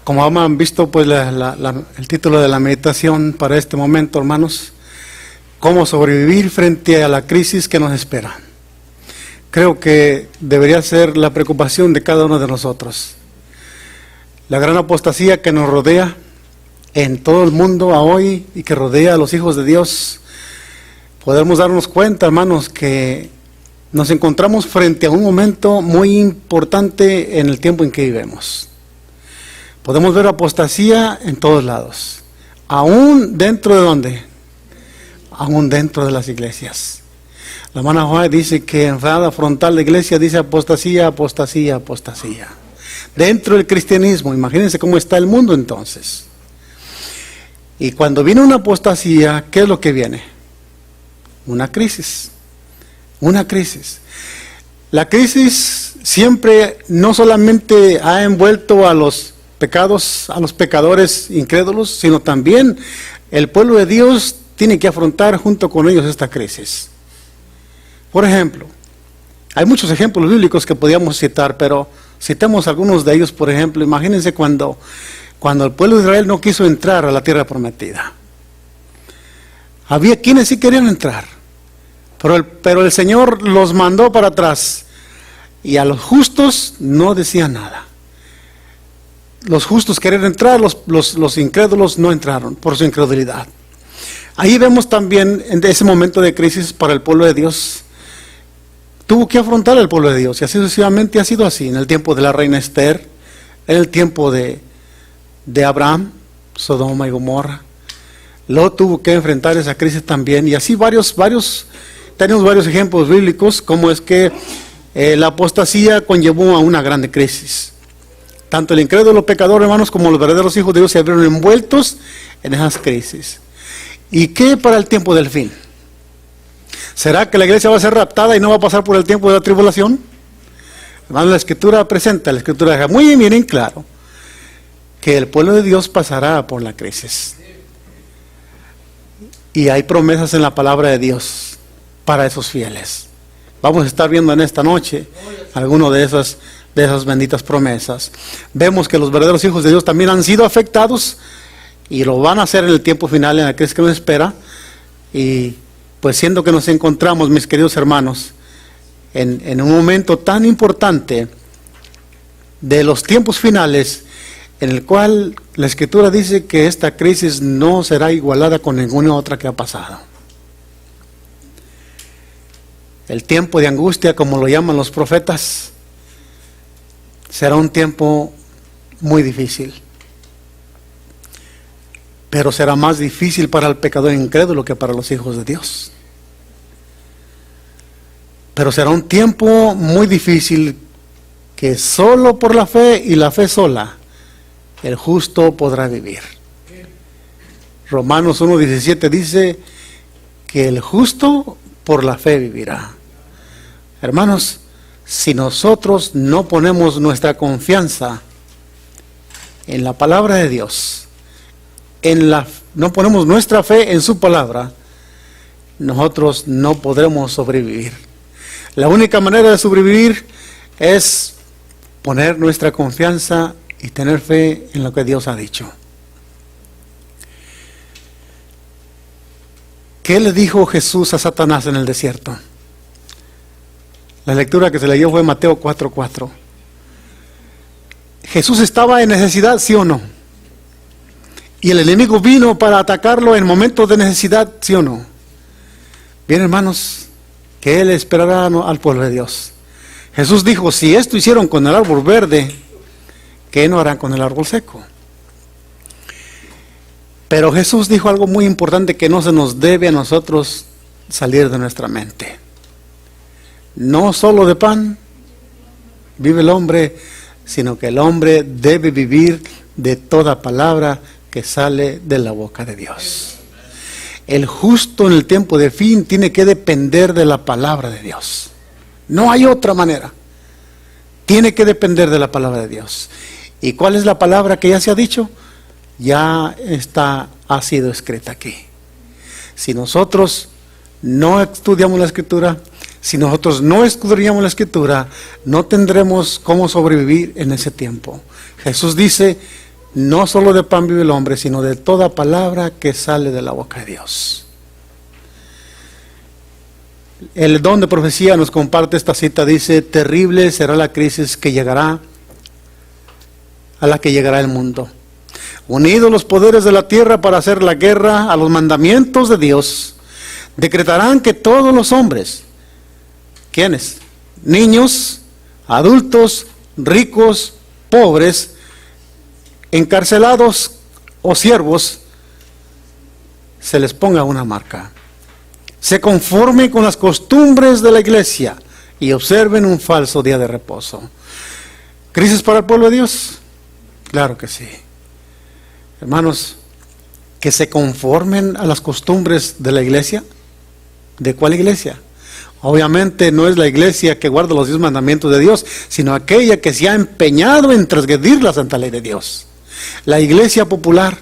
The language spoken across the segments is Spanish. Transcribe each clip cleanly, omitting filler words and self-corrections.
Como han visto, pues el título de la meditación para este momento, hermanos, cómo sobrevivir frente a la crisis que nos espera. Creo que debería ser la preocupación de cada uno de nosotros. La gran apostasía que nos rodea en todo el mundo a hoy y que rodea a los hijos de Dios, podemos darnos cuenta, hermanos, que nos encontramos frente a un momento muy importante en el tiempo en que vivimos. Podemos ver apostasía en todos lados. ¿Aún dentro de dónde? Aún dentro de las iglesias. La hermana Juárez dice que en la frontal de iglesia dice apostasía, apostasía, apostasía. Dentro del cristianismo, imagínense cómo está el mundo entonces. Y cuando viene una apostasía, ¿qué es lo que viene? Una crisis. Una crisis. La crisis siempre no solamente ha envuelto a los pecados, a los pecadores incrédulos, sino también el pueblo de Dios tiene que afrontar junto con ellos esta crisis. Por ejemplo, hay muchos ejemplos bíblicos que podíamos citar, pero citemos algunos de ellos. Por ejemplo, imagínense cuando el pueblo de Israel no quiso entrar a la tierra prometida. Había quienes sí querían entrar, pero el Señor los mandó para atrás, y a los justos no decía nada. Los justos querían entrar, los incrédulos no entraron por su incredulidad. Ahí vemos también en ese momento de crisis para el pueblo de Dios. Tuvo que afrontar el pueblo de Dios, y así sucesivamente ha sido así. En el tiempo de la reina Esther, en el tiempo de Abraham, Sodoma y Gomorra, Lot tuvo que enfrentar esa crisis también. Y así tenemos varios ejemplos bíblicos, como es que la apostasía conllevó a una grande crisis. Tanto el incrédulo pecador, hermanos, como los verdaderos hijos de Dios se vieron envueltos en esas crisis. ¿Y qué para el tiempo del fin? ¿Será que la iglesia va a ser raptada y no va a pasar por el tiempo de la tribulación? Hermanos, la Escritura presenta, la Escritura deja muy bien en claro que el pueblo de Dios pasará por la crisis. Y hay promesas en la palabra de Dios para esos fieles. Vamos a estar viendo en esta noche alguno de esas benditas promesas. Vemos que los verdaderos hijos de Dios también han sido afectados y lo van a hacer en el tiempo final, en la crisis que nos espera. Y pues siendo que nos encontramos, mis queridos hermanos, en un momento tan importante de los tiempos finales, en el cual la Escritura dice que esta crisis no será igualada con ninguna otra que ha pasado. El tiempo de angustia, como lo llaman los profetas, será un tiempo muy difícil. Pero será más difícil para el pecador incrédulo que para los hijos de Dios. Pero será un tiempo muy difícil que solo por la fe y la fe sola el justo podrá vivir. Romanos 1:17 dice que el justo por la fe vivirá. Hermanos, si nosotros no ponemos nuestra confianza en la palabra de Dios, no ponemos nuestra fe en su palabra, nosotros no podremos sobrevivir. La única manera de sobrevivir es poner nuestra confianza y tener fe en lo que Dios ha dicho. ¿Qué le dijo Jesús a Satanás en el desierto? La lectura que se leyó fue Mateo 4:4. Jesús estaba en necesidad, ¿sí o no? Y el enemigo vino para atacarlo en momentos de necesidad, ¿sí o no? Bien, hermanos, que Él esperará al pueblo de Dios. Jesús dijo, si esto hicieron con el árbol verde, ¿qué no harán con el árbol seco? Pero Jesús dijo algo muy importante que no se nos debe a nosotros salir de nuestra mente. No solo de pan vive el hombre, sino que el hombre debe vivir de toda palabra que sale de la boca de Dios. El justo en el tiempo de fin tiene que depender de la palabra de Dios. No hay otra manera. Tiene que depender de la palabra de Dios. ¿Y cuál es la palabra que ya se ha dicho? Ya ha sido escrita aquí. Si nosotros no estudiamos la Escritura, si nosotros no escudriñamos la Escritura, no tendremos cómo sobrevivir en ese tiempo. Jesús dice, No solo de pan vive el hombre, sino de toda palabra que sale de la boca de Dios. El don de profecía nos comparte esta cita, dice: terrible será la crisis que llegará, a la que llegará el mundo. Unidos los poderes de la tierra para hacer la guerra a los mandamientos de Dios, decretarán que todos los hombres, ¿quiénes? Niños, adultos, ricos, pobres, encarcelados o siervos, se les ponga una marca. Se conformen con las costumbres de la iglesia y observen un falso día de reposo. ¿Crisis para el pueblo de Dios? Claro que sí. Hermanos, que se conformen a las costumbres de la iglesia. ¿De cuál iglesia? Obviamente no es la iglesia que guarda los 10 mandamientos de Dios, sino aquella que se ha empeñado en transgredir la santa ley de Dios. La iglesia popular.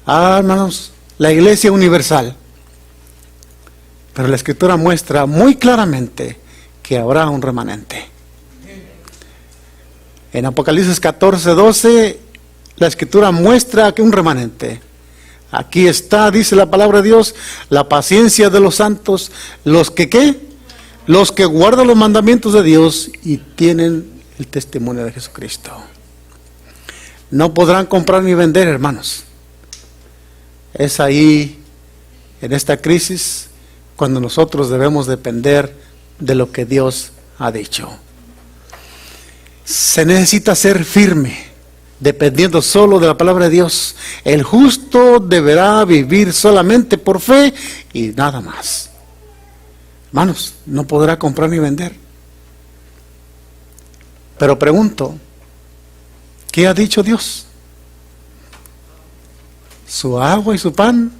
Hermanos, la iglesia universal. Pero la Escritura muestra muy claramente que habrá un remanente. En Apocalipsis 14:12, la Escritura muestra que un remanente. Aquí está, dice la palabra de Dios, la paciencia de los santos, los que ¿qué? Los que guardan los mandamientos de Dios y tienen el testimonio de Jesucristo. No podrán comprar ni vender, hermanos. Es ahí, en esta crisis, cuando nosotros debemos depender de lo que Dios ha dicho. Se necesita ser firme, dependiendo solo de la palabra de Dios. El justo deberá vivir solamente por fe y nada más. Hermanos, no podrá comprar ni vender. Pero pregunto, ¿qué ha dicho Dios? Su agua y su pan.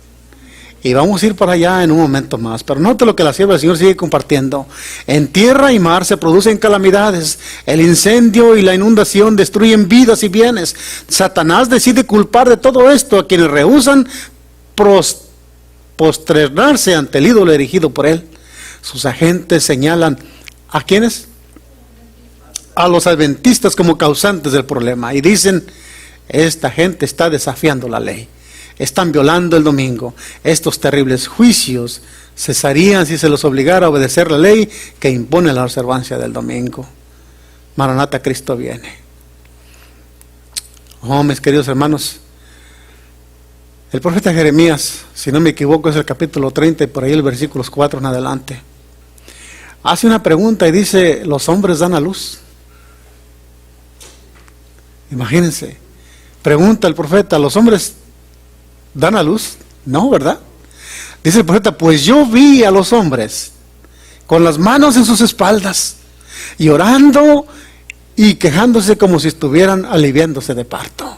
Y vamos a ir para allá en un momento más. Pero note lo que la sierva del Señor sigue compartiendo. En tierra y mar se producen calamidades. El incendio y la inundación destruyen vidas y bienes. Satanás decide culpar de todo esto a quienes rehúsan posternarse ante el ídolo erigido por él. Sus agentes señalan ¿a quiénes? A los adventistas como causantes del problema. Y dicen, esta gente está desafiando la ley. Están violando el domingo. Estos terribles juicios cesarían si se los obligara a obedecer la ley que impone la observancia del domingo. Maranata, Cristo viene. Oh, mis queridos hermanos, el profeta Jeremías, si no me equivoco, es el capítulo 30 y por ahí el versículos 4 en adelante. Hace una pregunta y dice, ¿los hombres dan a luz? Imagínense. Pregunta el profeta, ¿los hombres dan a luz? No, ¿verdad? Dice el profeta, pues yo vi a los hombres con las manos en sus espaldas, llorando y quejándose como si estuvieran aliviándose de parto.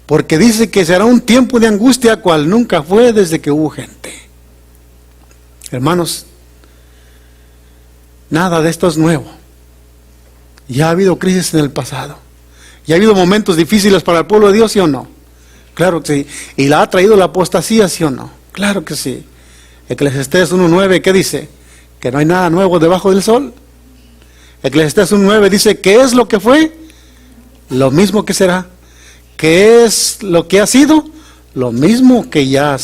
Porque dice que será un tiempo de angustia cual nunca fue desde que hubo gente. Hermanos, nada de esto es nuevo. Ya ha habido crisis en el pasado. Ya ha habido momentos difíciles para el pueblo de Dios, ¿sí o no? Claro que sí. ¿Y la ha traído la apostasía, sí o no? Claro que sí. Eclesiastés 1:9, ¿qué dice? Que no hay nada nuevo debajo del sol. Eclesiastés 1:9 dice, ¿qué es lo que fue? Lo mismo que será. ¿Qué es lo que ha sido? Lo mismo que ya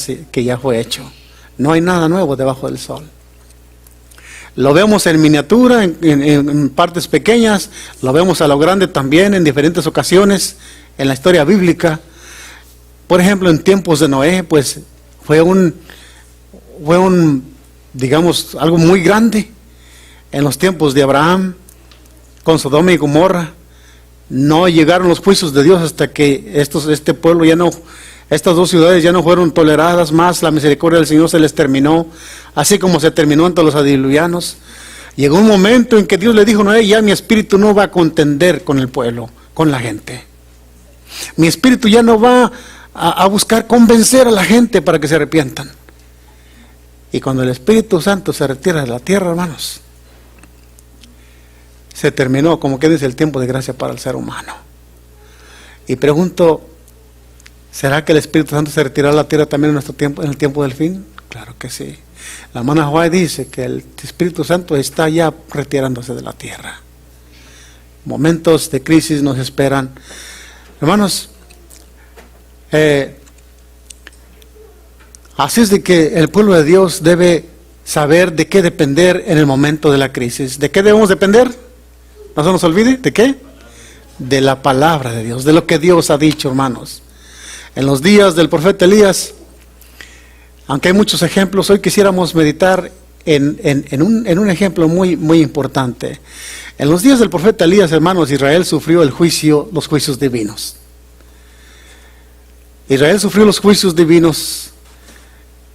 fue hecho. No hay nada nuevo debajo del sol. Lo vemos en miniatura, en partes pequeñas, lo vemos a lo grande también en diferentes ocasiones en la historia bíblica. Por ejemplo, en tiempos de Noé, pues fue un digamos, algo muy grande. En los tiempos de Abraham, con Sodoma y Gomorra, no llegaron los juicios de Dios hasta que este pueblo ya no, estas dos ciudades ya no fueron toleradas más, la misericordia del Señor se les terminó, así como se terminó entre los adiluvianos. Llegó un momento en que Dios le dijo, no, ya mi espíritu no va a contender con el pueblo, con la gente. Mi espíritu ya no va a buscar convencer a la gente para que se arrepientan. Y cuando el Espíritu Santo se retira de la tierra, hermanos, se terminó, como que dice, el tiempo de gracia para el ser humano. Y pregunto, ¿será que el Espíritu Santo se retirará de la tierra también en nuestro tiempo, en el tiempo del fin? Claro que sí. La hermana White dice que el Espíritu Santo está ya retirándose de la tierra. Momentos de crisis nos esperan. Hermanos, así es de que el pueblo de Dios debe saber de qué depender en el momento de la crisis. ¿De qué debemos depender? No se nos olvide, ¿de qué? De la palabra de Dios, de lo que Dios ha dicho, hermanos. En los días del profeta Elías, aunque hay muchos ejemplos, hoy quisiéramos meditar en un ejemplo muy importante. En los días del profeta Elías, hermanos, Israel sufrió los juicios divinos. Israel sufrió los juicios divinos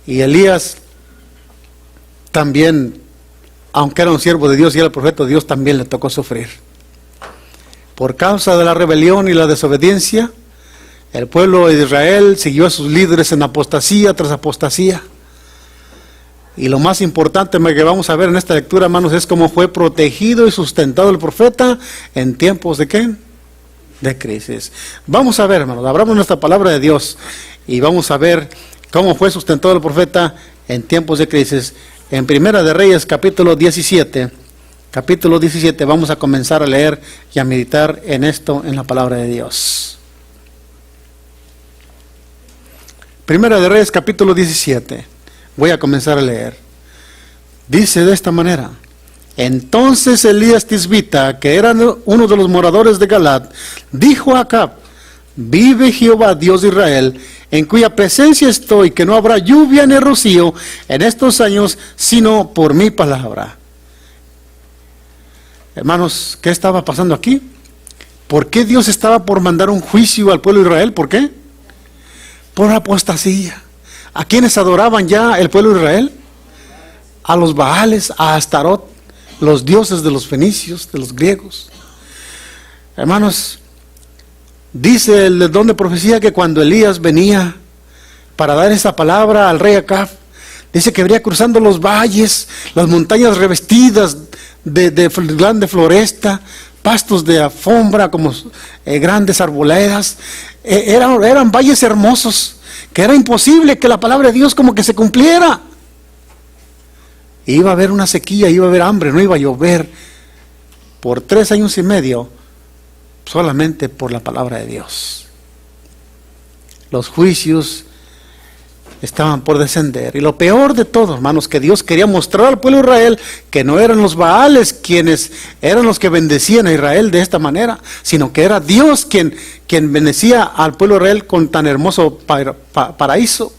y Elías también, aunque era un siervo de Dios y era el profeta de Dios, también le tocó sufrir. Por causa de la rebelión y la desobediencia, el pueblo de Israel siguió a sus líderes en apostasía tras apostasía. Y lo más importante que vamos a ver en esta lectura, hermanos, es cómo fue protegido y sustentado el profeta en tiempos de ¿qué? De crisis. Vamos a ver, hermanos, abramos nuestra palabra de Dios y vamos a ver cómo fue sustentado el profeta en tiempos de crisis. En Primera de Reyes, capítulo 17, vamos a comenzar a leer y a meditar en esto, en la palabra de Dios. Primera de Reyes, capítulo 17. Voy a comenzar a leer. Dice de esta manera: entonces Elías Tisbita, que era uno de los moradores de Galad, dijo a Acab: vive Jehová, Dios de Israel, en cuya presencia estoy, que no habrá lluvia ni rocío en estos años, sino por mi palabra. Hermanos, ¿qué estaba pasando aquí? ¿Por qué Dios estaba por mandar un juicio al pueblo de Israel? ¿Por qué? Por apostasía. ¿A quiénes adoraban ya el pueblo de Israel? A los Baales, a Astarot, los dioses de los fenicios, de los griegos. Hermanos, dice el don de profecía que cuando Elías venía para dar esa palabra al rey Acab, dice que venía cruzando los valles, las montañas revestidas de grande floresta, pastos de alfombra como grandes arboledas. Eran valles hermosos, que era imposible que la palabra de Dios como que se cumpliera. Iba a haber una sequía, iba a haber hambre, no iba a llover por 3 años y medio, solamente por la palabra de Dios. Los juicios estaban por descender. Y lo peor de todo, hermanos, que Dios quería mostrar al pueblo de Israel que no eran los Baales quienes eran los que bendecían a Israel de esta manera, sino que era Dios quien bendecía al pueblo de Israel con tan hermoso paraíso.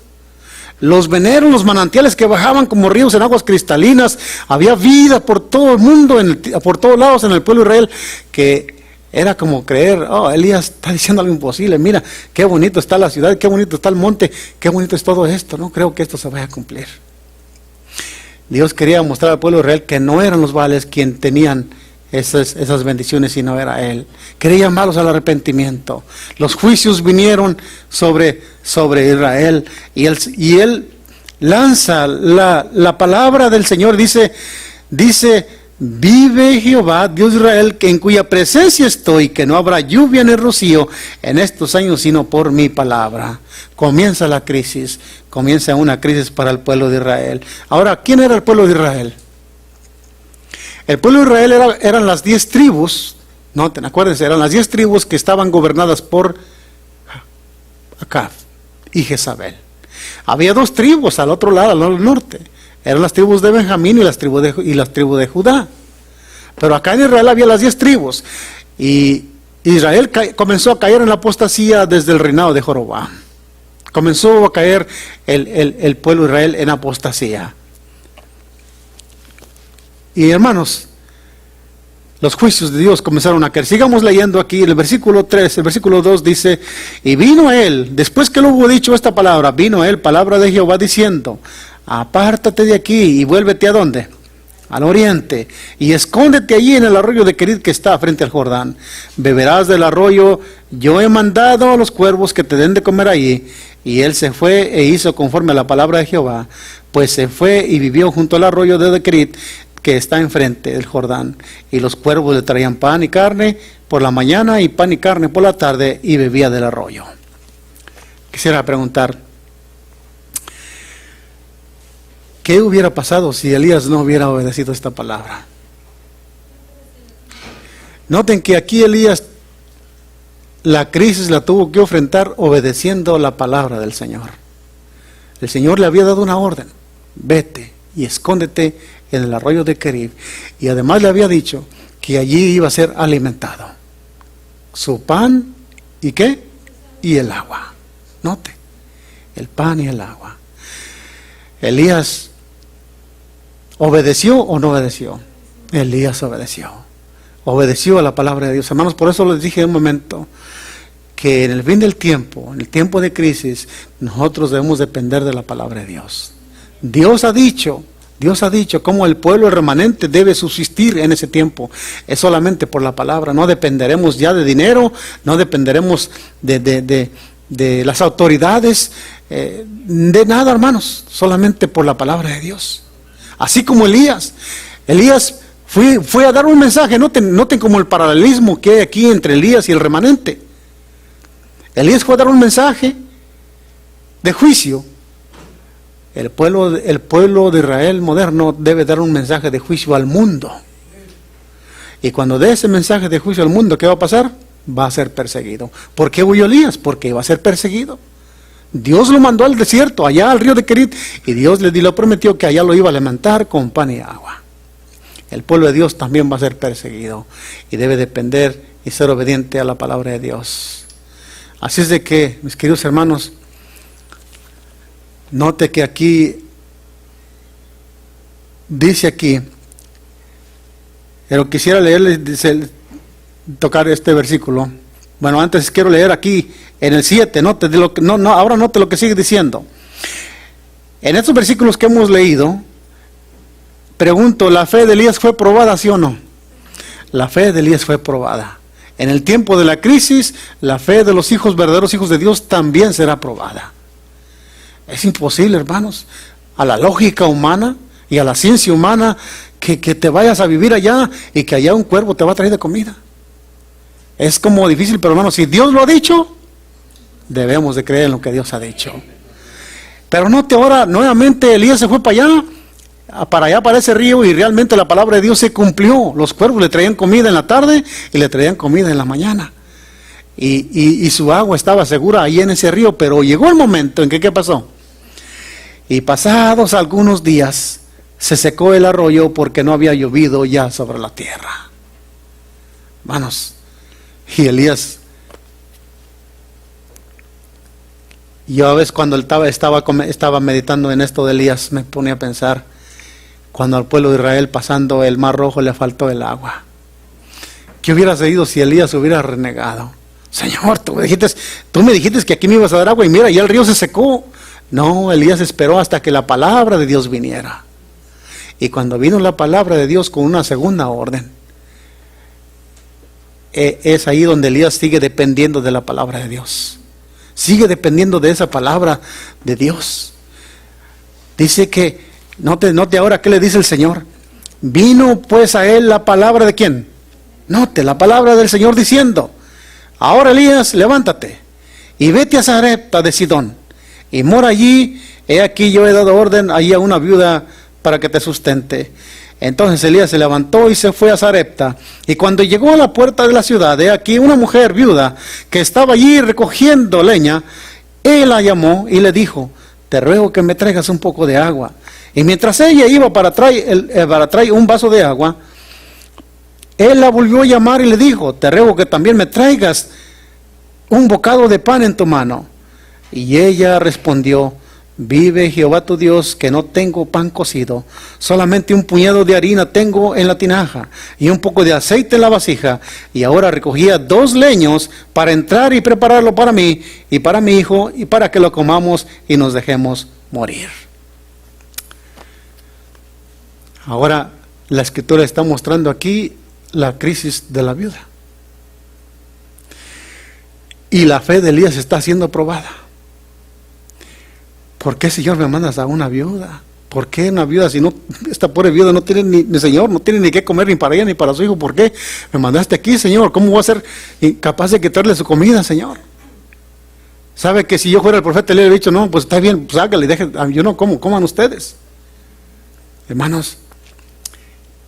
Los veneros, los manantiales que bajaban como ríos en aguas cristalinas, había vida por todo el mundo, por todos lados en el pueblo de Israel, que era como creer: oh, Elías está diciendo algo imposible, mira, qué bonito está la ciudad, qué bonito está el monte, qué bonito es todo esto, no creo que esto se vaya a cumplir. Dios quería mostrar al pueblo de Israel que no eran los Baales quienes tenían esas bendiciones, sino era Él. Quería llamarlos al arrepentimiento. Los juicios vinieron sobre Israel y él lanza la palabra del Señor, dice, vive Jehová, Dios de Israel, que en cuya presencia estoy, que no habrá lluvia ni rocío en estos años, sino por mi palabra. Comienza la crisis, comienza una crisis para el pueblo de Israel. Ahora, ¿quién era el pueblo de Israel? El pueblo de Israel eran las 10 tribus, noten, acuérdense, eran las 10 tribus que estaban gobernadas por Acab y Jezabel. Había 2 tribus al otro lado, al norte. Eran las tribus de Benjamín y las tribus de Judá. Pero acá en Israel había las 10 tribus. Y Israel comenzó a caer en la apostasía desde el reinado de Jeroboam. Comenzó a caer el pueblo de Israel en apostasía. Y hermanos, los juicios de Dios comenzaron a caer. Sigamos leyendo aquí el versículo 3, el versículo 2 dice: y vino él, después que le hubo dicho esta palabra, vino él, palabra de Jehová, diciendo: apártate de aquí y vuélvete ¿a dónde? Al oriente, y escóndete allí en el arroyo de Querit que está frente al Jordán. Beberás del arroyo, yo he mandado a los cuervos que te den de comer allí. Y él se fue e hizo conforme a la palabra de Jehová, pues se fue y vivió junto al arroyo de Querit que está enfrente del Jordán. Y los cuervos le traían pan y carne por la mañana y pan y carne por la tarde, y bebía del arroyo. Quisiera preguntar, ¿qué hubiera pasado si Elías no hubiera obedecido esta palabra? Noten que aquí Elías la crisis la tuvo que enfrentar obedeciendo la palabra del Señor. El Señor le había dado una orden: vete y escóndete en el arroyo de Querib. Y además le había dicho que allí iba a ser alimentado. Su pan y ¿qué? Y el agua. Note, el pan y el agua. Elías, ¿obedeció o no obedeció? Elías obedeció. Obedeció a la palabra de Dios. Hermanos, por eso les dije en un momento que en el fin del tiempo, en el tiempo de crisis, nosotros debemos depender de la palabra de Dios. Dios ha dicho cómo el pueblo remanente debe subsistir en ese tiempo. Es solamente por la palabra. No dependeremos ya de dinero, no dependeremos de las autoridades, de nada, hermanos, solamente por la palabra de Dios. Así como Elías fue a dar un mensaje. Noten como el paralelismo que hay aquí entre Elías y el remanente. Elías fue a dar un mensaje de juicio. El pueblo de Israel moderno debe dar un mensaje de juicio al mundo. Y cuando dé ese mensaje de juicio al mundo, ¿qué va a pasar? Va a ser perseguido. ¿Por qué huyó Elías? Porque iba a ser perseguido. Dios lo mandó al desierto, allá al río de Querit, y Dios le prometió que allá lo iba a alimentar con pan y agua. El pueblo de Dios también va a ser perseguido y debe depender y ser obediente a la palabra de Dios. Así es de que, mis queridos hermanos, note que aquí dice aquí, pero quisiera tocar este versículo. Bueno, antes quiero leer aquí en el 7, ahora note lo que sigue diciendo. En estos versículos que hemos leído, pregunto, ¿la fe de Elías fue probada, sí o no? La fe de Elías fue probada. En el tiempo de la crisis, la fe de los verdaderos hijos de Dios también será probada. Es imposible, hermanos, a la lógica humana y a la ciencia humana que te vayas a vivir allá y que allá un cuervo te va a traer de comida. Es como difícil, pero hermanos, si Dios lo ha dicho, debemos de creer en lo que Dios ha dicho. Pero note ahora, nuevamente Elías se fue para allá para ese río, y realmente la palabra de Dios se cumplió. Los cuervos le traían comida en la tarde y le traían comida en la mañana. Y su agua estaba segura ahí en ese río, pero llegó el momento en que, ¿qué pasó? Y pasados algunos días, se secó el arroyo porque no había llovido ya sobre la tierra. Hermanos, y Elías, yo a veces cuando estaba meditando en esto de Elías, me ponía a pensar, cuando al pueblo de Israel pasando el Mar Rojo le faltó el agua. ¿Qué hubiera sucedido si Elías hubiera renegado? Señor, tú me dijiste que aquí me ibas a dar agua y mira, ya el río se secó. No, Elías esperó hasta que la palabra de Dios viniera. Y cuando vino la palabra de Dios con una segunda orden, es ahí donde Elías sigue dependiendo de la palabra de Dios. Sigue dependiendo de esa palabra de Dios. Dice que, note ahora qué le dice el Señor. Vino pues a él la palabra de ¿quién? Note, la palabra del Señor diciendo: ahora Elías, levántate y vete a Sarepta de Sidón y mora allí. He aquí yo he dado orden allí a una viuda para que te sustente. Entonces Elías se levantó y se fue a Sarepta. Y cuando llegó a la puerta de la ciudad, he aquí una mujer viuda que estaba allí recogiendo leña. Él la llamó y le dijo: te ruego que me traigas un poco de agua. Y mientras ella iba para traer un vaso de agua, él la volvió a llamar y le dijo: te ruego que también me traigas un bocado de pan en tu mano. Y ella respondió: vive Jehová tu Dios, que no tengo pan cocido, solamente un puñado de harina tengo en la tinaja y un poco de aceite en la vasija. Y ahora recogía 2 leños para entrar y prepararlo para mí y para mi hijo, y para que lo comamos y nos dejemos morir. Ahora la Escritura está mostrando aquí la crisis de la viuda. Y la fe de Elías está siendo probada. ¿Por qué, Señor, me mandas a una viuda? ¿Por qué una viuda? Si no, esta pobre viuda no tiene ni Señor, no tiene ni qué comer ni para ella ni para su hijo. ¿Por qué me mandaste aquí, Señor? ¿Cómo voy a ser incapaz de quitarle su comida, Señor? ¿Sabe que si yo fuera el profeta le hubiera dicho: no, pues está bien, pues hágale, yo no como, coman ustedes? Hermanos,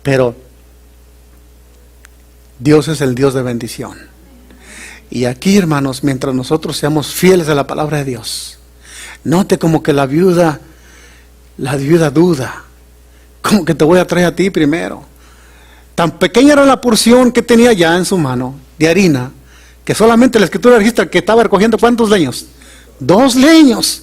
pero Dios es el Dios de bendición. Y aquí, hermanos, mientras nosotros seamos fieles a la palabra de Dios, note como que la viuda duda, como que te voy a traer a ti primero. Tan pequeña era la porción que tenía ya en su mano de harina, que solamente la escritura registra que estaba recogiendo ¿cuántos leños? 2 leños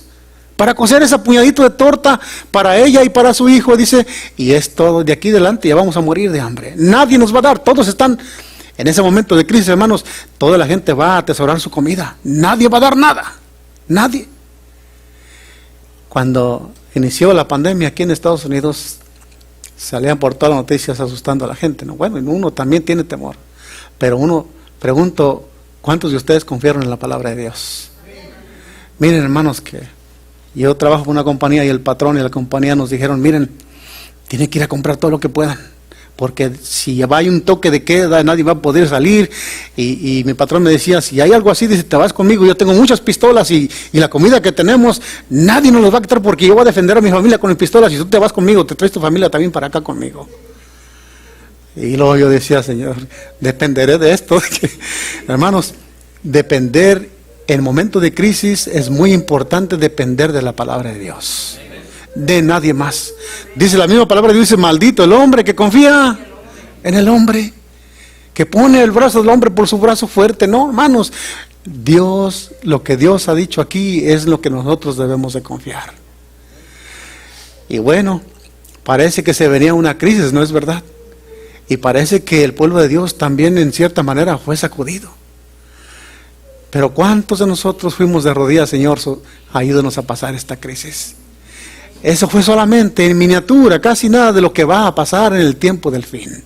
para cocer ese puñadito de torta para ella y para su hijo. Dice, y es todo, de aquí adelante ya vamos a morir de hambre, nadie nos va a dar. Todos están en ese momento de crisis, hermanos. Toda la gente va a atesorar su comida, nadie va a dar nada, nadie. Cuando inició la pandemia aquí en Estados Unidos, salían por todas las noticias asustando a la gente, ¿no? Bueno, uno también tiene temor, pero uno, pregunto, ¿cuántos de ustedes confiaron en la palabra de Dios? Miren, hermanos, que yo trabajo con una compañía y el patrón y la compañía nos dijeron, miren, tienen que ir a comprar todo lo que puedan, porque si hay un toque de queda, nadie va a poder salir. Y mi patrón me decía, si hay algo así, dice, te vas conmigo, yo tengo muchas pistolas y la comida que tenemos, nadie nos los va a quitar porque yo voy a defender a mi familia con mis pistolas. Y si tú te vas conmigo, te traes tu familia también para acá conmigo. Y luego yo decía, Señor, dependeré de esto. Hermanos, depender en momentos de crisis es muy importante, depender de la palabra de Dios, de nadie más. Dice la misma palabra, dice, maldito el hombre que confía en el hombre, que pone el brazo del hombre por su brazo fuerte. No, hermanos, Dios, lo que Dios ha dicho aquí es lo que nosotros debemos de confiar. Y bueno, parece que se venía una crisis, ¿no es verdad? Y parece que el pueblo de Dios también en cierta manera fue sacudido. Pero ¿cuántos de nosotros fuimos de rodillas, Señor, ayúdanos a pasar esta crisis? Eso fue solamente en miniatura, casi nada de lo que va a pasar en el tiempo del fin.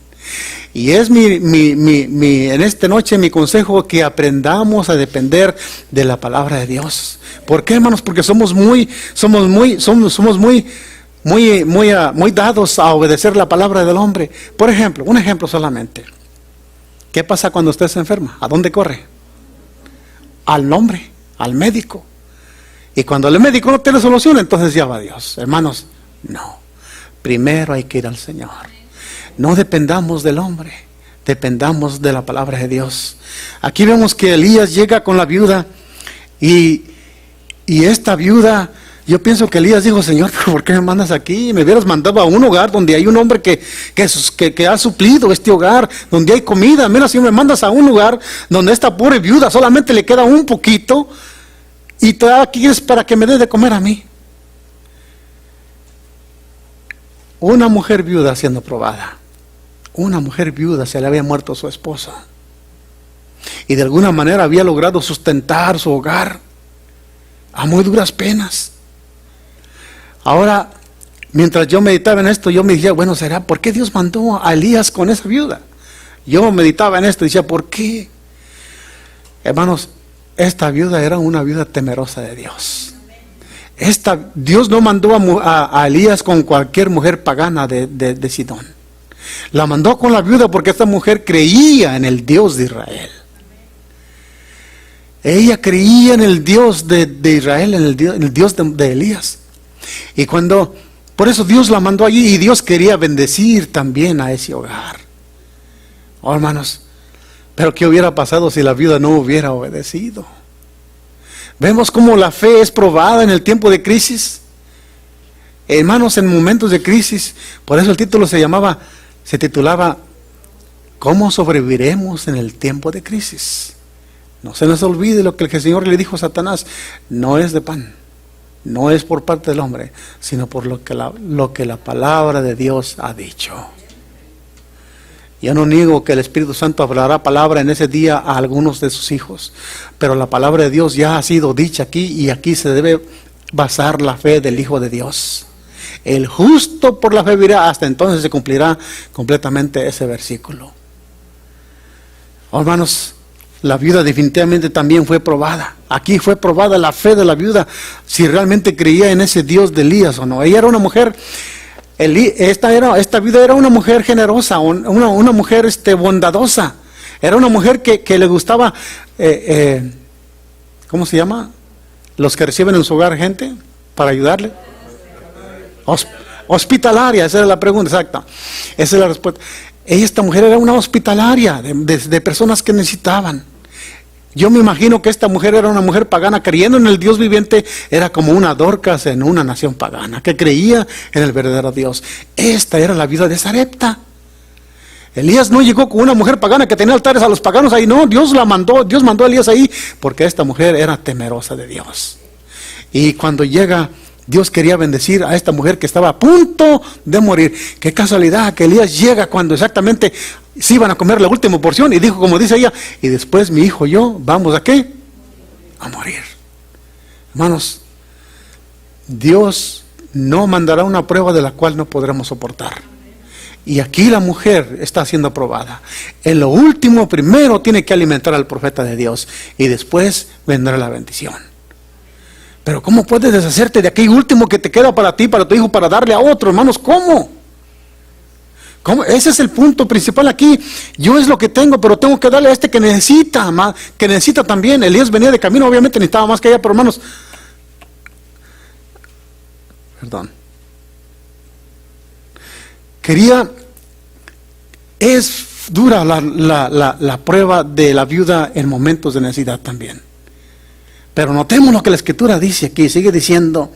Y es en esta noche mi consejo, que aprendamos a depender de la palabra de Dios. ¿Por qué, hermanos? Porque somos muy dados a obedecer la palabra del hombre. Por ejemplo, un ejemplo solamente. ¿Qué pasa cuando usted se enferma? ¿A dónde corre? Al hombre, al médico. Y cuando el médico no tiene solución, entonces ya va a Dios. Hermanos, no. Primero hay que ir al Señor. No dependamos del hombre, dependamos de la palabra de Dios. Aquí vemos que Elías llega con la viuda y esta viuda, yo pienso que Elías dijo, Señor, ¿por qué me mandas aquí? Me hubieras mandado a un hogar donde hay un hombre que ha suplido este hogar, donde hay comida. Mira, si me mandas a un lugar donde esta pobre viuda solamente le queda un poquito, y te aquí es para que me dé de comer a mí. Una mujer viuda siendo probada. Una mujer viuda, se le había muerto su esposa. Y de alguna manera había logrado sustentar su hogar a muy duras penas. Ahora, mientras yo meditaba en esto, yo me decía, bueno, ¿será por qué Dios mandó a Elías con esa viuda? Yo meditaba en esto y decía, ¿por qué? Hermanos, esta viuda era una viuda temerosa de Dios. Dios no mandó a Elías con cualquier mujer pagana de Sidón. La mandó con la viuda porque esta mujer creía en el Dios de Israel. Ella creía en el Dios de Israel, en el Dios de Elías. Y por eso Dios la mandó allí, y Dios quería bendecir también a ese hogar. Oh, hermanos, pero ¿qué hubiera pasado si la viuda no hubiera obedecido? Vemos cómo la fe es probada en el tiempo de crisis. Hermanos, en momentos de crisis, por eso el título se titulaba ¿Cómo sobreviviremos en el tiempo de crisis? No se nos olvide lo que el Señor le dijo a Satanás, no es de pan, no es por parte del hombre, sino por lo que la palabra de Dios ha dicho. Yo no niego que el Espíritu Santo hablará palabra en ese día a algunos de sus hijos, pero la palabra de Dios ya ha sido dicha aquí, y aquí se debe basar la fe del Hijo de Dios. El justo por la fe vivirá. Hasta entonces se cumplirá completamente ese versículo. Oh, hermanos, la viuda definitivamente también fue probada. Aquí fue probada la fe de la viuda, si realmente creía en ese Dios de Elías o no. Ella era una mujer, esta viuda era una mujer generosa, una mujer bondadosa. Era una mujer que le gustaba, ¿cómo se llama? Los que reciben en su hogar gente para ayudarle. Hospitalaria, esa era la pregunta exacta. Esa es la respuesta. Esta mujer era una hospitalaria de personas que necesitaban. Yo me imagino que esta mujer era una mujer pagana, creyendo en el Dios viviente, era como una Dorcas en una nación pagana, que creía en el verdadero Dios. Esta era la vida de Sarepta. Elías no llegó con una mujer pagana que tenía altares a los paganos ahí, no, Dios mandó a Elías ahí, porque esta mujer era temerosa de Dios. Y cuando llega, Dios quería bendecir a esta mujer que estaba a punto de morir. Qué casualidad que Elías llega cuando exactamente se iban a comer la última porción, y dijo, como dice ella, y después mi hijo y yo, ¿vamos a qué? A morir. Hermanos, Dios no mandará una prueba de la cual no podremos soportar. Y aquí la mujer está siendo probada. En lo último, primero tiene que alimentar al profeta de Dios, y después vendrá la bendición. Pero ¿cómo puedes deshacerte de aquel último que te queda para ti, para tu hijo, para darle a otro? Hermanos, ¿cómo? Ese es el punto principal aquí. Yo es lo que tengo, pero tengo que darle a este que necesita también. Elías venía de camino, obviamente necesitaba más que ella, pero hermanos, es dura la prueba de la viuda en momentos de necesidad también. Pero notemos lo que la Escritura dice aquí, sigue diciendo,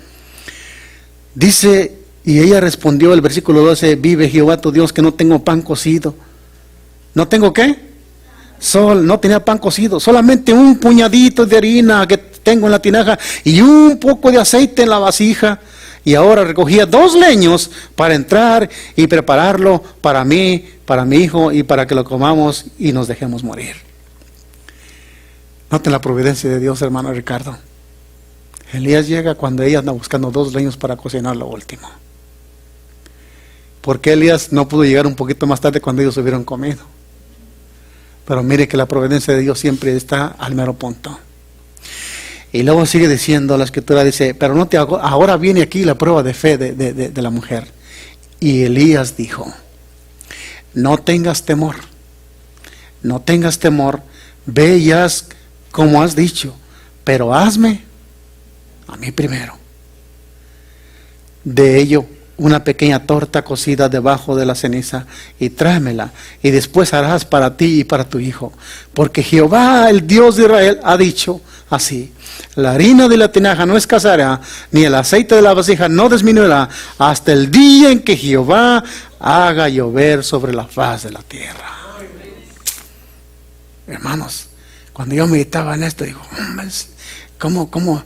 dice, y ella respondió, el versículo 12, vive Jehová tu Dios que no tengo pan cocido. ¿No tengo qué? No tenía pan cocido, solamente un puñadito de harina que tengo en la tinaja y un poco de aceite en la vasija. Y ahora recogía 2 leños para entrar y prepararlo para mí, para mi hijo y para que lo comamos y nos dejemos morir. Noten la providencia de Dios, hermano Ricardo. Elías llega cuando ella anda buscando 2 leños para cocinar lo último. ¿Por qué Elías no pudo llegar un poquito más tarde cuando ellos hubieran comido? Pero mire que la providencia de Dios siempre está al mero punto. Y luego sigue diciendo, la Escritura dice, pero no te hago, ahora viene aquí la prueba de fe de la mujer. Y Elías dijo, no tengas temor, ve y haz como has dicho, pero hazme a mí primero de ello una pequeña torta cocida debajo de la ceniza y tráemela, y después harás para ti y para tu hijo, porque Jehová, el Dios de Israel, ha dicho así, la harina de la tinaja no escaseará, ni el aceite de la vasija no disminuirá, hasta el día en que Jehová haga llover sobre la faz de la tierra. Hermanos, cuando yo meditaba en esto, digo, ¿cómo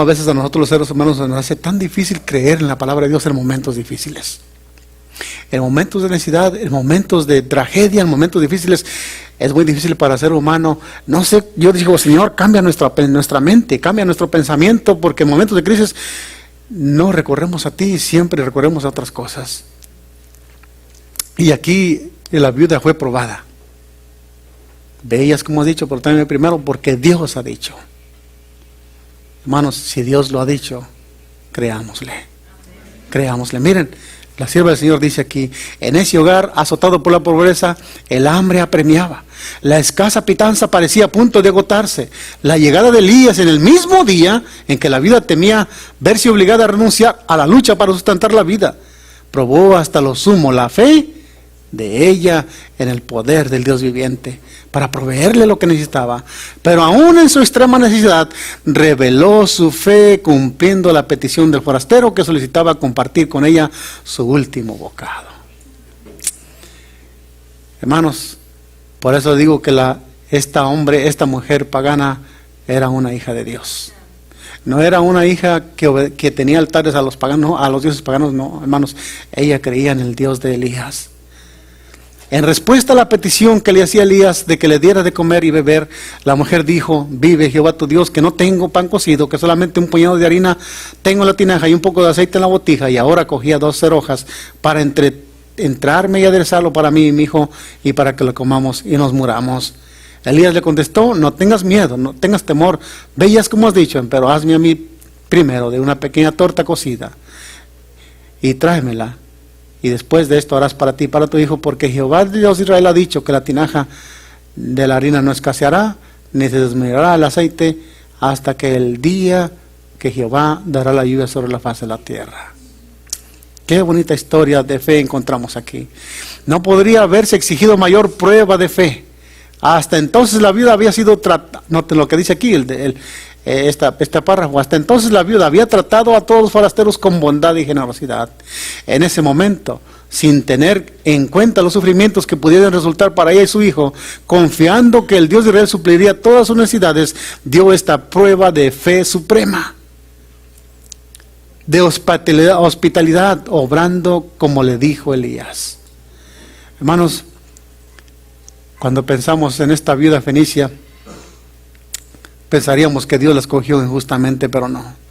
a veces a nosotros los seres humanos nos hace tan difícil creer en la palabra de Dios en momentos difíciles? En momentos de necesidad, en momentos de tragedia, en momentos difíciles, es muy difícil para el ser humano. No sé, yo digo, Señor, cambia nuestra mente, cambia nuestro pensamiento, porque en momentos de crisis no recorremos a ti, siempre recorremos a otras cosas. Y aquí la viuda fue probada. Veías como has dicho, pero también primero, porque Dios ha dicho. Hermanos, si Dios lo ha dicho, creámosle. Miren, la sierva del Señor dice aquí, en ese hogar azotado por la pobreza, el hambre apremiaba. La escasa pitanza parecía a punto de agotarse. La llegada de Elías en el mismo día en que la vida temía verse obligada a renunciar a la lucha para sustentar la vida, probó hasta lo sumo la fe de ella en el poder del Dios viviente para proveerle lo que necesitaba. Pero aún en su extrema necesidad reveló su fe cumpliendo la petición del forastero que solicitaba compartir con ella su último bocado. Hermanos, por eso digo que esta mujer pagana era una hija de Dios. No era una hija que tenía altares a los paganos, no, a los dioses paganos, no, hermanos. Ella creía en el Dios de Elías. En respuesta a la petición que le hacía Elías de que le diera de comer y beber, la mujer dijo, vive Jehová tu Dios, que no tengo pan cocido, que solamente un puñado de harina tengo en la tinaja y un poco de aceite en la botija, y ahora cogía 2 cerrojas para entrarme y aderezarlo para mí y mi hijo, y para que lo comamos y nos muramos. Elías le contestó, no tengas miedo, no tengas temor, veías como has dicho, pero hazme a mí primero de una pequeña torta cocida y tráemela. Y después de esto harás para ti y para tu hijo, porque Jehová Dios de Israel ha dicho que la tinaja de la harina no escaseará, ni se disminuirá el aceite, hasta que el día que Jehová dará la lluvia sobre la faz de la tierra. Qué bonita historia de fe encontramos aquí. No podría haberse exigido mayor prueba de fe Hasta entonces la viuda había sido tratada, noten lo que dice aquí, este párrafo, hasta entonces la viuda había tratado a todos los forasteros con bondad y generosidad. En ese momento, sin tener en cuenta los sufrimientos que pudieran resultar para ella y su hijo, confiando que el Dios de Israel supliría todas sus necesidades, dio esta prueba de fe suprema, de hospitalidad, obrando como le dijo Elías. Hermanos, cuando pensamos en esta viuda fenicia, pensaríamos que Dios la escogió injustamente, pero no.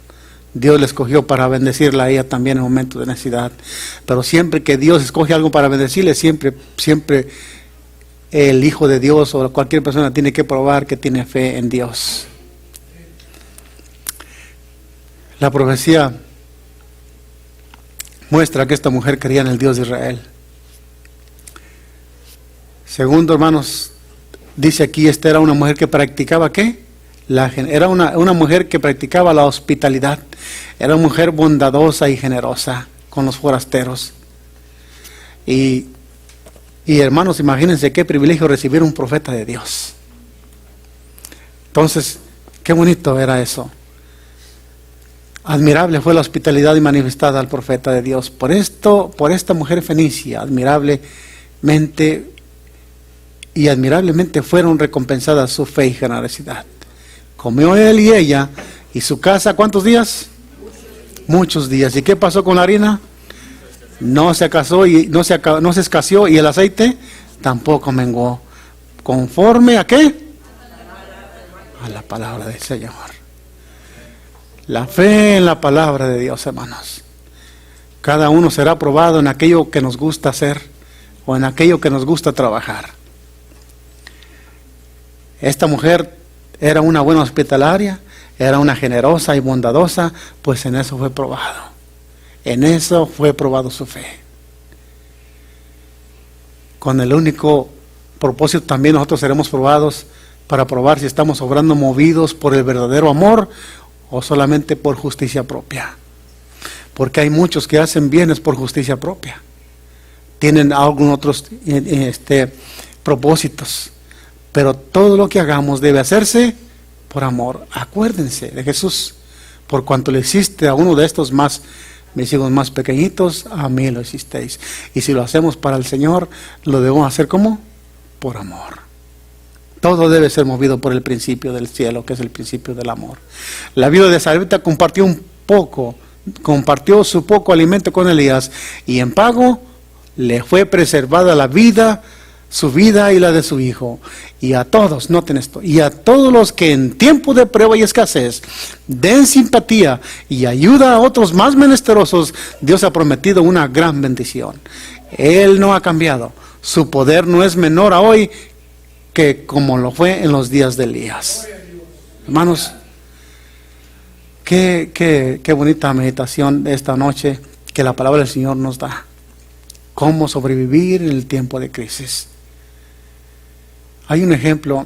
Dios la escogió para bendecirla a ella también en momentos de necesidad. Pero siempre que Dios escoge algo para bendecirle, siempre el Hijo de Dios o cualquier persona tiene que probar que tiene fe en Dios. La profecía muestra que esta mujer creía en el Dios de Israel. Segundo, hermanos, dice aquí, esta era una mujer que practicaba ¿qué? Era una mujer que practicaba la hospitalidad. Era una mujer bondadosa y generosa con los forasteros. Y hermanos, imagínense qué privilegio recibir un profeta de Dios. Entonces, qué bonito era eso. Admirable fue la hospitalidad manifestada al profeta de Dios. Por esta mujer fenicia, admirablemente fueron recompensadas su fe y generosidad. Comió él y ella y su casa, ¿cuántos días? Muchos días. ¿Y qué pasó con la harina? No se escaseó, y el aceite tampoco menguó. ¿Conforme a qué? A la palabra del Señor. La fe en la palabra de Dios, hermanos. Cada uno será probado en aquello que nos gusta hacer o en aquello que nos gusta trabajar. Esta mujer era una buena hospitalaria, era una generosa y bondadosa, pues en eso fue probado. En eso fue probado su fe. Con el único propósito también nosotros seremos probados para probar si estamos obrando movidos por el verdadero amor o solamente por justicia propia. Porque hay muchos que hacen bienes por justicia propia. Tienen algunos otros propósitos. Pero todo lo que hagamos debe hacerse por amor. Acuérdense de Jesús. Por cuanto le hiciste a uno de estos mis hijos más pequeñitos, a mí lo hicisteis. Y si lo hacemos para el Señor, lo debemos hacer ¿cómo? Por amor. Todo debe ser movido por el principio del cielo, que es el principio del amor. La viuda de Sarepta compartió su poco alimento con Elías, y en pago le fue preservada la vida, su vida y la de su hijo. Y a todos, noten esto, y a todos los que en tiempo de prueba y escasez den simpatía y ayuda a otros más menesterosos, Dios ha prometido una gran bendición. Él no ha cambiado. Su poder no es menor a hoy que como lo fue en los días de Elías. Hermanos, qué bonita meditación de esta noche que la palabra del Señor nos da. Cómo sobrevivir en el tiempo de crisis. Hay un ejemplo,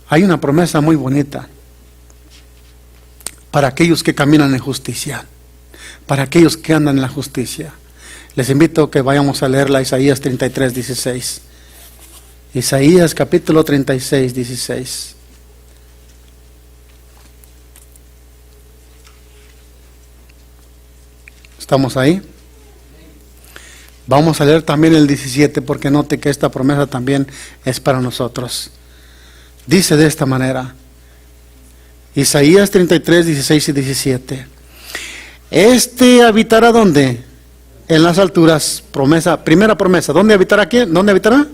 hay una promesa muy bonita para aquellos que caminan en justicia, para aquellos que andan en la justicia. Les invito a que vayamos a leerla, Isaías 33, 16. Isaías capítulo 36, 16. ¿Estamos ahí? Vamos a leer también el 17, porque note que esta promesa también es para nosotros. Dice de esta manera, Isaías 33, 16 y 17. Habitará ¿dónde? En las alturas. Primera promesa. ¿Dónde habitará quién? ¿Dónde habitará?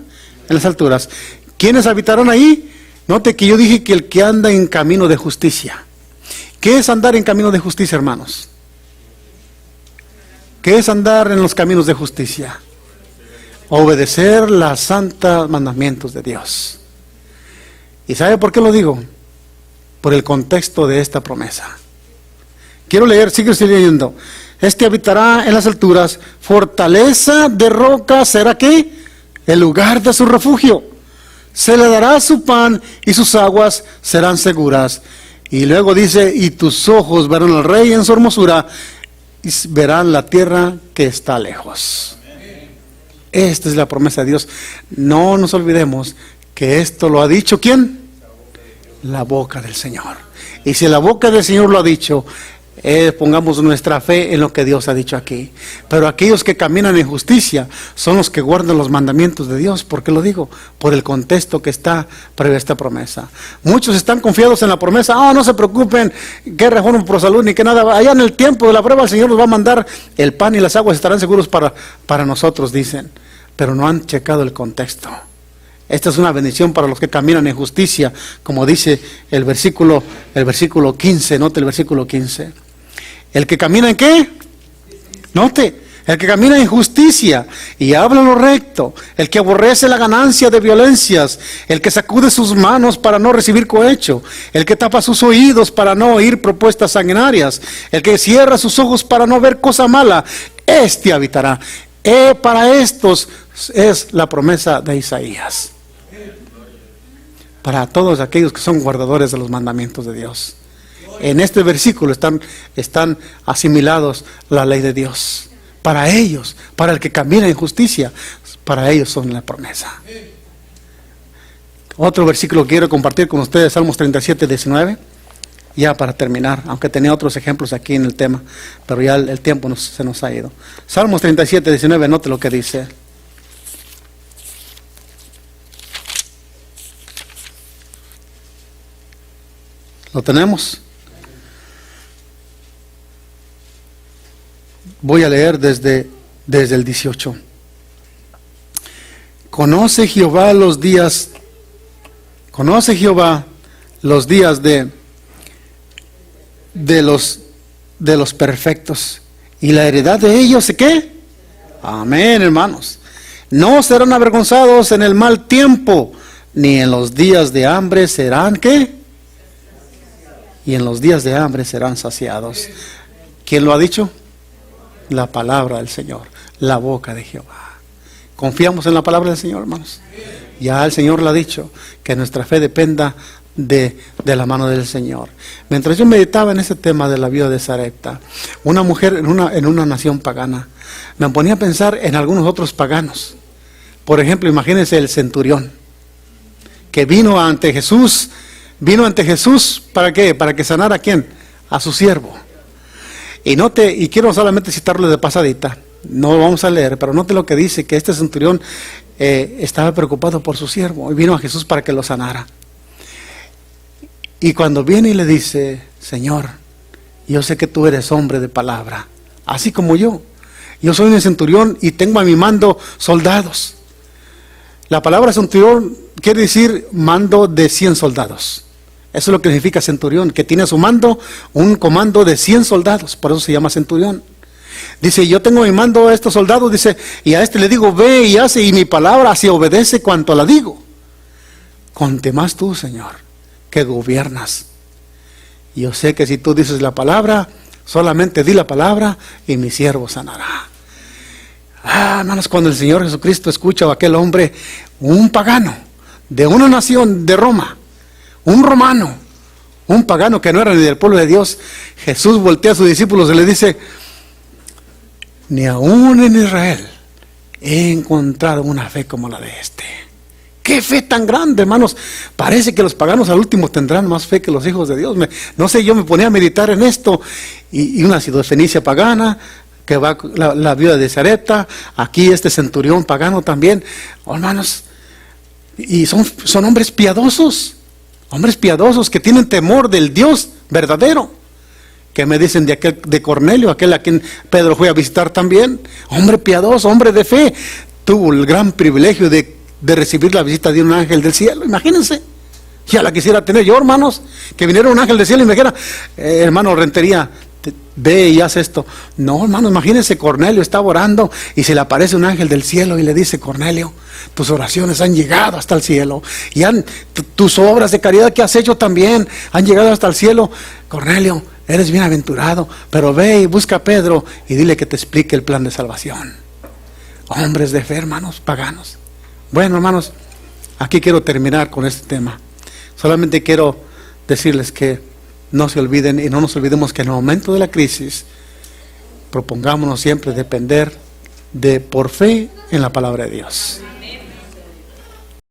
En las alturas. ¿Quiénes habitarán ahí? Note que yo dije que el que anda en camino de justicia. ¿Qué es andar en camino de justicia, hermanos? ¿Qué es andar en los caminos de justicia? Obedecer los santos mandamientos de Dios. ¿Y sabe por qué lo digo? Por el contexto de esta promesa. Quiero leer, sigue leyendo. Habitará en las alturas, fortaleza de roca será ¿qué? El lugar de su refugio. Se le dará su pan y sus aguas serán seguras. Y luego dice, y tus ojos verán al rey en su hermosura, y verán la tierra que está lejos. Esta es la promesa de Dios. No nos olvidemos que esto lo ha dicho ¿quién? La boca del Señor. Y si la boca del Señor lo ha dicho, pongamos nuestra fe en lo que Dios ha dicho aquí. Pero aquellos que caminan en justicia son los que guardan los mandamientos de Dios. ¿Por qué lo digo? Por el contexto que está previo a esta promesa. Muchos están confiados en la promesa. No se preocupen, que reforma por salud ni que nada. Allá en el tiempo de la prueba el Señor nos va a mandar el pan y las aguas, estarán seguros para nosotros, dicen. Pero no han checado el contexto. Esta es una bendición para los que caminan en justicia, como dice el versículo 15, note el versículo 15. ¿El que camina en qué? Note, el que camina en justicia y habla lo recto, el que aborrece la ganancia de violencias, el que sacude sus manos para no recibir cohecho, el que tapa sus oídos para no oír propuestas sanguinarias, el que cierra sus ojos para no ver cosa mala, este habitará. Para estos es la promesa de Isaías. Para todos aquellos que son guardadores de los mandamientos de Dios. En este versículo están asimilados la ley de Dios. Para ellos, para el que camina en justicia, para ellos son la promesa. Otro versículo que quiero compartir con ustedes, Salmos 37, 19. Ya para terminar, aunque tenía otros ejemplos aquí en el tema, pero ya el tiempo se nos ha ido. Salmos 37, 19, note lo que dice. ¿Lo tenemos? Voy a leer desde el 18. Conoce Jehová los días de los perfectos, y la heredad de ellos, ¿qué? Amén, hermanos. No serán avergonzados en el mal tiempo, ni en los días de hambre serán, ¿qué? Y en los días de hambre serán saciados. ¿Quién lo ha dicho? La palabra del Señor, la boca de Jehová. ¿Confiamos en la palabra del Señor, hermanos? Ya el Señor lo ha dicho, que nuestra fe dependa de la mano del Señor. Mientras yo meditaba en ese tema de la viuda de Sarepta, una mujer en una nación pagana, me ponía a pensar en algunos otros paganos. Por ejemplo, imagínense el centurión, que vino ante Jesús, ¿para qué? Para que sanara ¿a quién? A su siervo. Y quiero solamente citarlo de pasadita, no lo vamos a leer, pero note lo que dice, que este centurión estaba preocupado por su siervo y vino a Jesús para que lo sanara. Y cuando viene y le dice, Señor, yo sé que tú eres hombre de palabra, así como yo soy un centurión y tengo a mi mando soldados. La palabra centurión quiere decir mando de 100 soldados. Eso es lo que significa centurión, que tiene a su mando un comando de 100 soldados, por eso se llama centurión. Dice, yo tengo en mi mando a estos soldados, dice, y a este le digo, ve y hace, y mi palabra así obedece cuanto la digo. Conte más tú, Señor, que gobiernas. Y yo sé que si tú dices la palabra, solamente di la palabra y mi siervo sanará. Hermanos, cuando el Señor Jesucristo escucha a aquel hombre, un pagano, de una nación de Roma, un romano, un pagano que no era ni del pueblo de Dios, Jesús voltea a sus discípulos y le dice, ni aún en Israel he encontrado una fe como la de este. ¡Qué fe tan grande, hermanos! Parece que los paganos al último tendrán más fe que los hijos de Dios. No sé, yo me ponía a meditar en esto, y una fenicia pagana, que va la viuda de Sarepta, aquí este centurión pagano también, hermanos, y son hombres piadosos que tienen temor del Dios verdadero. Que me dicen de Cornelio, aquel a quien Pedro fue a visitar también, hombre piadoso, hombre de fe, tuvo el gran privilegio de recibir la visita de un ángel del cielo. Imagínense, ya la quisiera tener yo, hermanos, que viniera un ángel del cielo y me dijera, hermano Rentería, ve y haz esto. No, hermano, imagínense, Cornelio estaba orando y se le aparece un ángel del cielo y le dice, Cornelio, tus oraciones han llegado hasta el cielo y tus obras de caridad que has hecho también han llegado hasta el cielo. Cornelio, eres bienaventurado, pero ve y busca a Pedro y dile que te explique el plan de salvación. Hombres de fe, hermanos, paganos. Bueno, hermanos, aquí quiero terminar con este tema. Solamente quiero decirles que no se olviden y no nos olvidemos que en el momento de la crisis propongámonos siempre depender por fe en la palabra de Dios.